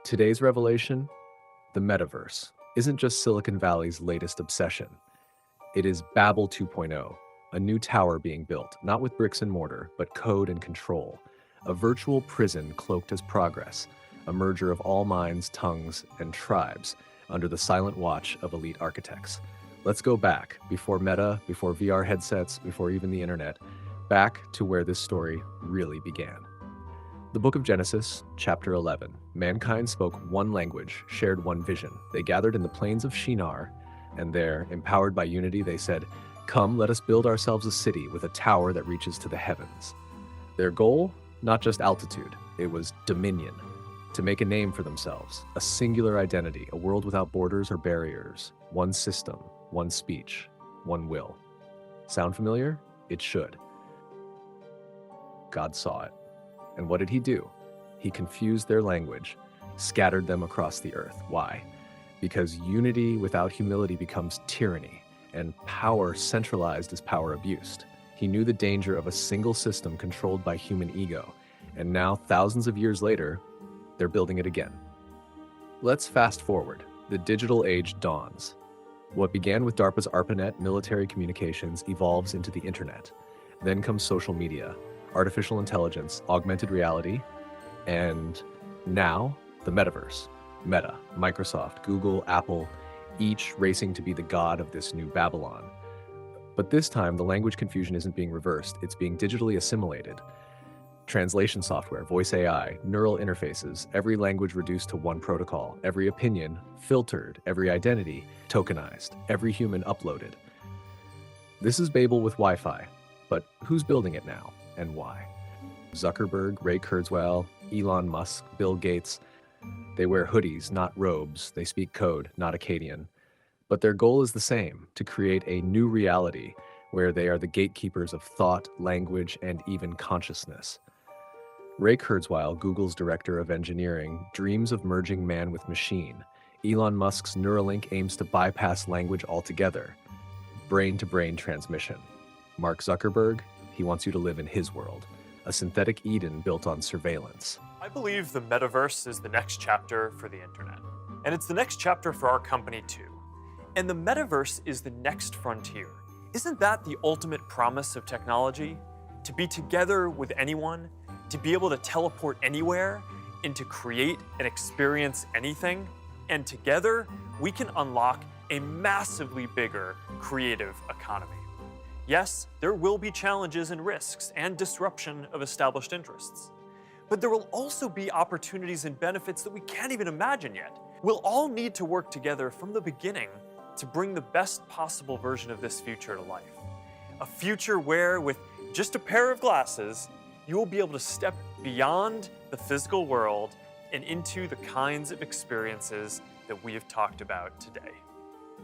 Today's revelation, the Metaverse, isn't just Silicon Valley's latest obsession. It is Babel 2.0, a new tower being built, not with bricks and mortar, but code and control. A virtual prison cloaked as progress, a merger of all minds, tongues, and tribes under the silent watch of elite architects. Let's go back, before Meta, before VR headsets, before even the internet, back to where this story really began. The book of Genesis, chapter 11. Mankind spoke one language, shared one vision. They gathered in the plains of Shinar, and there, empowered by unity, they said, "Come, let us build ourselves a city with a tower that reaches to the heavens." Their goal? Not just altitude, it was dominion. To make a name for themselves, a singular identity, a world without borders or barriers, one system, one speech, one will. Sound familiar? It should. God saw it. And what did he do? He confused their language, scattered them across the earth. Why? Because unity without humility becomes tyranny, and power centralized is power abused. He knew the danger of a single system controlled by human ego, and now, thousands of years later, they're building it again. Let's fast forward. The digital age dawns. What began with DARPA's ARPANET military communications evolves into the internet. Then comes social media, artificial intelligence, augmented reality, and now the Metaverse. Meta, Microsoft, Google, Apple, each racing to be the god of this new Babylon. But this time, the language confusion isn't being reversed, it's being digitally assimilated. Translation software, voice AI, neural interfaces, every language reduced to one protocol, every opinion filtered, every identity tokenized, every human uploaded. This is Babel with Wi-Fi, but who's building it now and why? Zuckerberg, Ray Kurzweil, Elon Musk, Bill Gates. They wear hoodies, not robes. They speak code, not Akkadian. But their goal is the same, to create a new reality where they are the gatekeepers of thought, language, and even consciousness. Ray Kurzweil, Google's director of engineering, dreams of merging man with machine. Elon Musk's Neuralink aims to bypass language altogether. Brain-to-brain transmission. Mark Zuckerberg, he wants you to live in his world, a synthetic Eden built on surveillance. I believe the Metaverse is the next chapter for the internet. And it's the next chapter for our company too. And the Metaverse is the next frontier. Isn't that the ultimate promise of technology? To be together with anyone, to be able to teleport anywhere, and to create and experience anything. And together, we can unlock a massively bigger creative economy. Yes, there will be challenges and risks and disruption of established interests. But there will also be opportunities and benefits that we can't even imagine yet. We'll all need to work together from the beginning to bring the best possible version of this future to life. A future where, with just a pair of glasses, you will be able to step beyond the physical world and into the kinds of experiences that we have talked about today.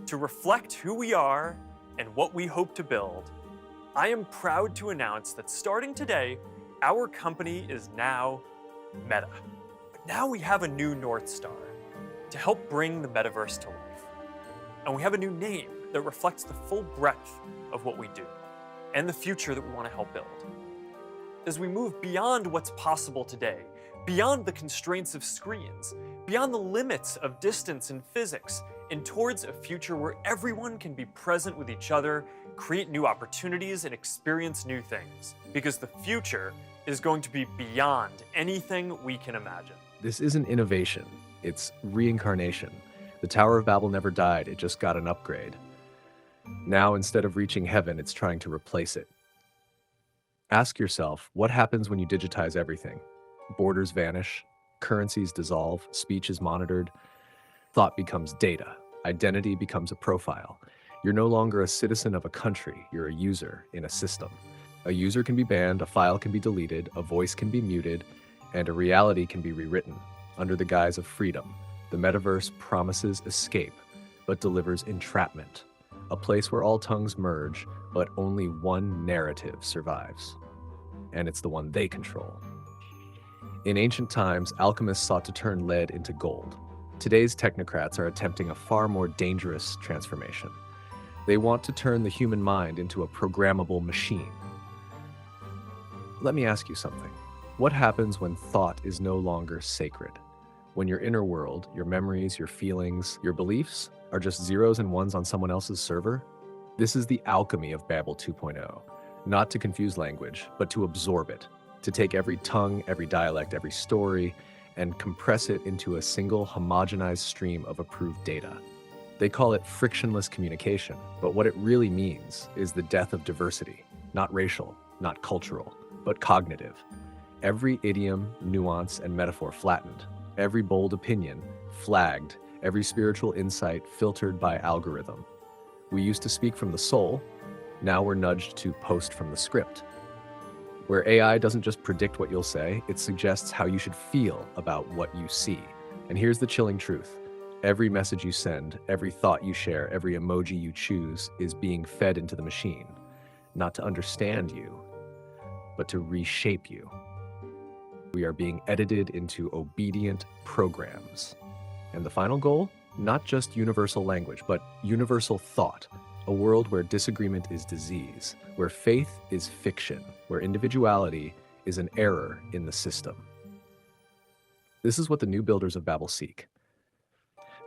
To reflect who we are and what we hope to build, I am proud to announce that starting today, our company is now Meta. But now we have a new North Star to help bring the Metaverse to life. And we have a new name that reflects the full breadth of what we do and the future that we want to help build. As we move beyond what's possible today, beyond the constraints of screens, beyond the limits of distance and physics, and towards a future where everyone can be present with each other, create new opportunities, and experience new things. Because the future is going to be beyond anything we can imagine. This isn't innovation, it's reincarnation. The Tower of Babel never died, it just got an upgrade. Now, instead of reaching heaven, it's trying to replace it. Ask yourself, what happens when you digitize everything? Borders vanish, currencies dissolve, speech is monitored, thought becomes data, identity becomes a profile. You're no longer a citizen of a country, you're a user in a system. A user can be banned, a file can be deleted, a voice can be muted, and a reality can be rewritten under the guise of freedom. The Metaverse promises escape, but delivers entrapment, a place where all tongues merge, but only one narrative survives. And it's the one they control. In ancient times, alchemists sought to turn lead into gold. Today's technocrats are attempting a far more dangerous transformation. They want to turn the human mind into a programmable machine. Let me ask you something. What happens when thought is no longer sacred? When your inner world, your memories, your feelings, your beliefs are just zeros and ones on someone else's server? This is the alchemy of Babel 2.0. Not to confuse language, but to absorb it, to take every tongue, every dialect, every story, and compress it into a single homogenized stream of approved data. They call it frictionless communication, but what it really means is the death of diversity, not racial, not cultural, but cognitive. Every idiom, nuance, and metaphor flattened, every bold opinion flagged, every spiritual insight filtered by algorithm. We used to speak from the soul, now we're nudged to post from the script. Where AI doesn't just predict what you'll say, it suggests how you should feel about what you see. And here's the chilling truth. Every message you send, every thought you share, every emoji you choose is being fed into the machine, not to understand you, but to reshape you. We are being edited into obedient programs. And the final goal? Not just universal language, but universal thought. A world where disagreement is disease, where faith is fiction, where individuality is an error in the system. This is what the new builders of Babel seek.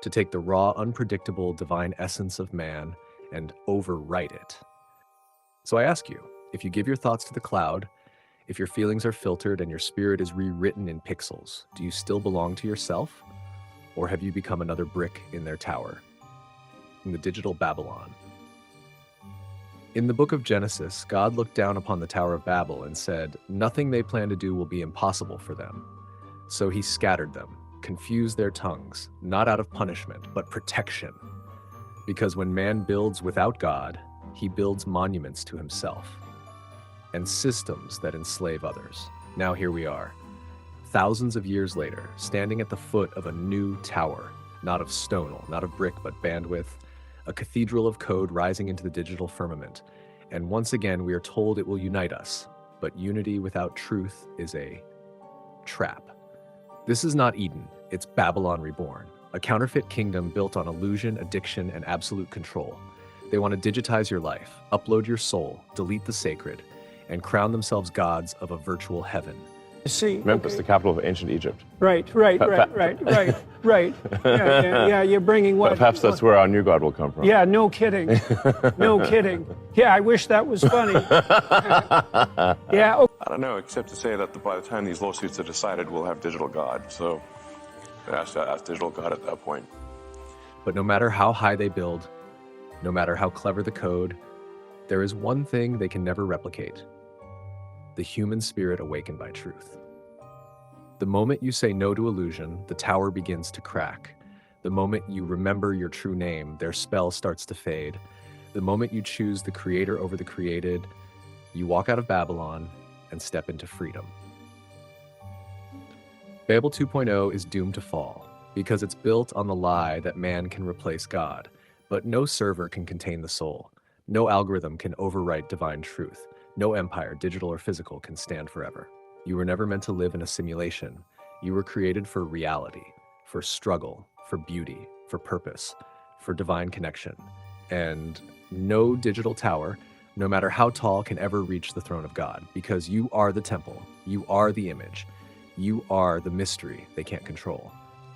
To take the raw, unpredictable, divine essence of man and overwrite it. So I ask you, if you give your thoughts to the cloud, if your feelings are filtered and your spirit is rewritten in pixels, do you still belong to yourself? Or have you become another brick in their tower, in the digital Babylon? In the book of Genesis, God looked down upon the Tower of Babel and said, nothing they plan to do will be impossible for them. So he scattered them, confused their tongues, not out of punishment, but protection. Because when man builds without God, he builds monuments to himself and systems that enslave others. Now here we are, thousands of years later, standing at the foot of a new tower, not of stone, not of brick, but bandwidth, a cathedral of code rising into the digital firmament. And once again, we are told it will unite us, but unity without truth is a trap. This is not Eden, it's Babylon reborn, a counterfeit kingdom built on illusion, addiction, and absolute control. They want to digitize your life, upload your soul, delete the sacred, and crown themselves gods of a virtual heaven. See, Memphis, okay. the capital of ancient Egypt. Right. Yeah, you're bringing what? Perhaps that's where our new God will come from. Yeah, no kidding. No kidding. Yeah, I wish that was funny. Yeah. Okay. I don't know, except to say that by the time these lawsuits are decided, we'll have digital God. So ask digital God at that point. But no matter how high they build, no matter how clever the code, there is one thing they can never replicate: the human spirit awakened by truth. The moment you say no to illusion, the tower begins to crack. The moment you remember your true name, their spell starts to fade. The moment you choose the creator over the created, you walk out of Babylon and step into freedom. Babel 2.0 is doomed to fall because it's built on the lie that man can replace God, but no server can contain the soul. No algorithm can overwrite divine truth. No empire, digital or physical, can stand forever. You were never meant to live in a simulation. You were created for reality, for struggle, for beauty, for purpose, for divine connection. And no digital tower, no matter how tall, can ever reach the throne of God, because you are the temple, you are the image, you are the mystery they can't control.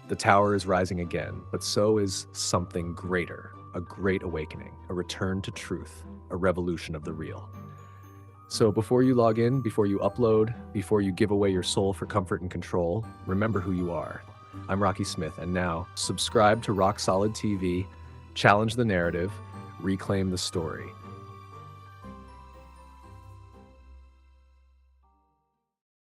The tower is rising again, but so is something greater, a great awakening, a return to truth, a revolution of the real. So before you log in, before you upload, before you give away your soul for comfort and control, remember who you are. I'm Rocky Smith, and now subscribe to Rock Solid TV, challenge the narrative, reclaim the story.